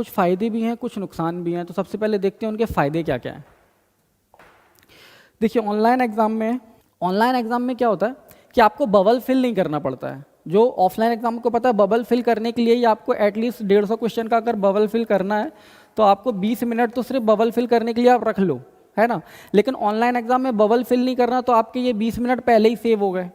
कुछ फ़ायदे भी हैं, कुछ नुकसान भी हैं। तो सबसे पहले देखते हैं उनके फ़ायदे क्या क्या हैं। देखिए ऑनलाइन एग्ज़ाम में क्या होता है कि आपको बबल फिल नहीं करना पड़ता है। जो ऑफलाइन एग्ज़ाम को पता है, बबल फिल करने के लिए ही आपको एटलीस्ट 150 क्वेश्चन का अगर बबल फिल करना है तो आपको 20 मिनट तो सिर्फ बबल फिल करने के लिए आप रख लो, है ना। लेकिन ऑनलाइन एग्ज़ाम में बबल फिल नहीं करना तो आपके ये 20 मिनट पहले ही सेव हो गए,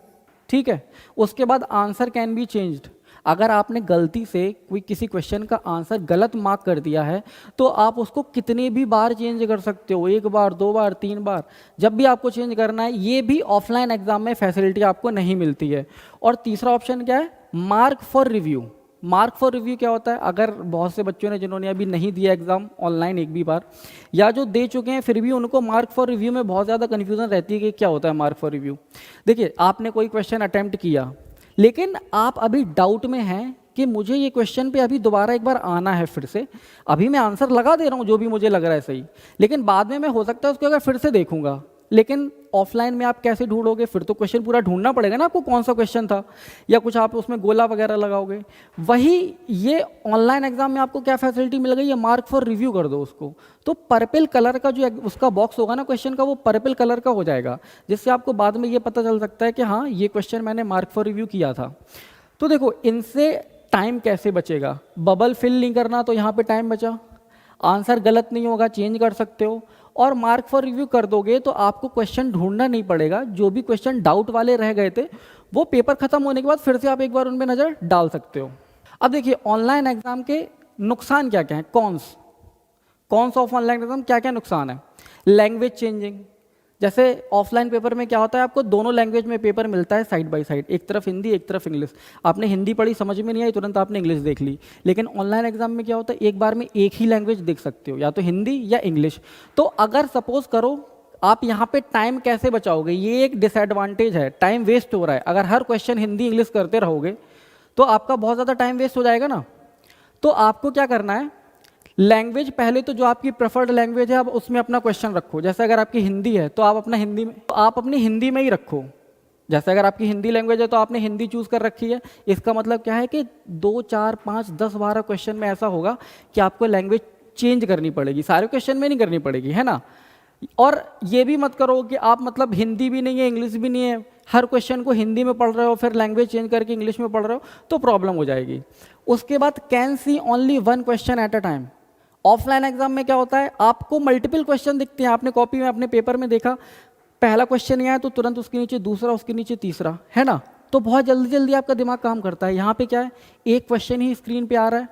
ठीक है। उसके बाद आंसर कैन बी चेंज्ड। अगर आपने गलती से कोई किसी क्वेश्चन का आंसर गलत मार्क कर दिया है तो आप उसको कितने भी बार चेंज कर सकते हो, 1 बार 2 बार 3 बार, जब भी आपको चेंज करना है। ये भी ऑफलाइन एग्जाम में फैसिलिटी आपको नहीं मिलती है। और तीसरा ऑप्शन क्या है, mark for review. Mark for review क्या होता है, अगर बहुत से बच्चों ने जिन्होंने अभी नहीं दिया एग्जाम ऑनलाइन एक भी बार, या जो दे चुके हैं फिर भी उनको मार्क फॉर रिव्यू में बहुत ज़्यादा कन्फ्यूजन रहती है कि क्या होता है मार्क फॉर रिव्यू। देखिए आपने कोई क्वेश्चन अटेम्प्ट किया लेकिन आप अभी डाउट में हैं कि मुझे ये क्वेश्चन पे अभी दोबारा एक बार आना है फिर से। अभी मैं आंसर लगा दे रहा हूँ जो भी मुझे लग रहा है सही, लेकिन बाद में मैं हो सकता है उसको अगर फिर से देखूंगा। लेकिन ऑफलाइन में आप कैसे ढूंढोगे, फिर तो क्वेश्चन पूरा ढूंढना पड़ेगा ना आपको, कौन सा क्वेश्चन था, या कुछ आप उसमें गोला वगैरह लगाओगे। वही ये ऑनलाइन एग्जाम में आपको क्या फैसिलिटी मिल गई है, मार्क फॉर रिव्यू कर दो उसको, तो पर्पल कलर का जो उसका बॉक्स होगा ना क्वेश्चन का, वो पर्पल कलर का हो जाएगा, जिससे आपको बाद में ये पता चल सकता है कि हाँ ये क्वेश्चन मैंने मार्क फॉर रिव्यू किया था। तो देखो इनसे टाइम कैसे बचेगा, बबल फिल नहीं करना तो यहाँ पे टाइम बचा, आंसर गलत नहीं होगा चेंज कर सकते हो, और मार्क फॉर रिव्यू कर दोगे तो आपको क्वेश्चन ढूंढना नहीं पड़ेगा। जो भी क्वेश्चन डाउट वाले रह गए थे वो पेपर खत्म होने के बाद फिर से आप एक बार उनमें नज़र डाल सकते हो। अब देखिए ऑनलाइन एग्जाम के नुकसान क्या क्या हैं, कॉन्स ऑफ ऑनलाइन एग्जाम क्या क्या नुकसान है। लैंग्वेज चेंजिंग, जैसे ऑफलाइन पेपर में क्या होता है, आपको दोनों लैंग्वेज में पेपर मिलता है साइड बाय साइड, एक तरफ हिंदी एक तरफ इंग्लिश। आपने हिंदी पढ़ी समझ में नहीं आई तुरंत आपने इंग्लिश देख ली। लेकिन ऑनलाइन एग्जाम में क्या होता है, एक बार में एक ही लैंग्वेज देख सकते हो, या तो हिंदी या इंग्लिश। तो अगर सपोज करो आप यहाँ पे टाइम कैसे बचाओगे, ये एक डिसएडवांटेज है, टाइम वेस्ट हो रहा है। अगर हर क्वेश्चन हिंदी इंग्लिश करते रहोगे तो आपका बहुत ज़्यादा टाइम वेस्ट हो जाएगा ना। तो आपको क्या करना है, लैंग्वेज पहले तो जो आपकी प्रेफर्ड लैंग्वेज है आप उसमें अपना क्वेश्चन रखो। जैसे अगर आपकी हिंदी है तो आप अपना हिंदी में, तो आप अपनी हिंदी में ही रखो। जैसे अगर आपकी हिंदी लैंग्वेज है तो आपने हिंदी चूज कर रखी है, इसका मतलब क्या है कि 2 4 5 10 12 क्वेश्चन में ऐसा होगा कि आपको लैंग्वेज चेंज करनी पड़ेगी, सारे क्वेश्चन में नहीं करनी पड़ेगी, है ना। और ये भी मत करो कि आप मतलब हिंदी भी नहीं है इंग्लिश भी नहीं है, हर क्वेश्चन को हिंदी में पढ़ रहे हो फिर लैंग्वेज चेंज करके इंग्लिश में पढ़ रहे हो, तो प्रॉब्लम हो जाएगी। उसके बाद can see only 1 question at a time. Offline exam में क्या होता है, आपको मल्टीपल क्वेश्चन दिखते हैं, आपने कॉपी में अपने पेपर में देखा, पहला क्वेश्चन नहीं आया तो तुरंत उसके नीचे दूसरा, उसके नीचे तीसरा, है ना। तो बहुत जल्दी जल्दी आपका दिमाग काम करता है। यहाँ पे क्या है, एक क्वेश्चन ही स्क्रीन पे आ रहा है,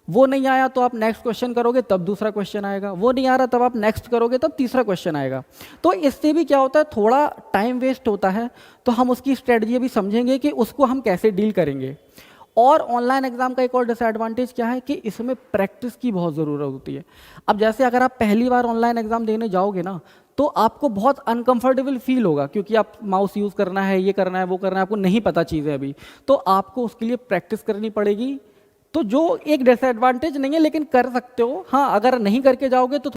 वो नहीं आया तो आप नेक्स्ट क्वेश्चन करोगे तब दूसरा क्वेश्चन आएगा, वो नहीं आ रहा तब आप नेक्स्ट करोगे तब तीसरा क्वेश्चन आएगा। तो इससे भी क्या होता है, थोड़ा टाइम वेस्ट होता है। तो हम उसकी स्ट्रेटजी भी समझेंगे कि उसको हम कैसे डील करेंगे। और ऑनलाइन एग्जाम का एक और डिसएडवांटेज क्या है कि इसमें प्रैक्टिस की बहुत ज़रूरत होती है। अब जैसे अगर आप पहली बार ऑनलाइन एग्जाम देने जाओगे ना तो आपको बहुत अनकंफर्टेबल फील होगा, क्योंकि आप माउस यूज़ करना है, ये करना है, वो करना है, आपको नहीं पता चीज़ें अभी, तो आपको उसके लिए प्रैक्टिस करनी पड़ेगी। तो जो एक डिसएडवांटेज नहीं है लेकिन कर सकते हो, हाँ अगर नहीं करके जाओगे तो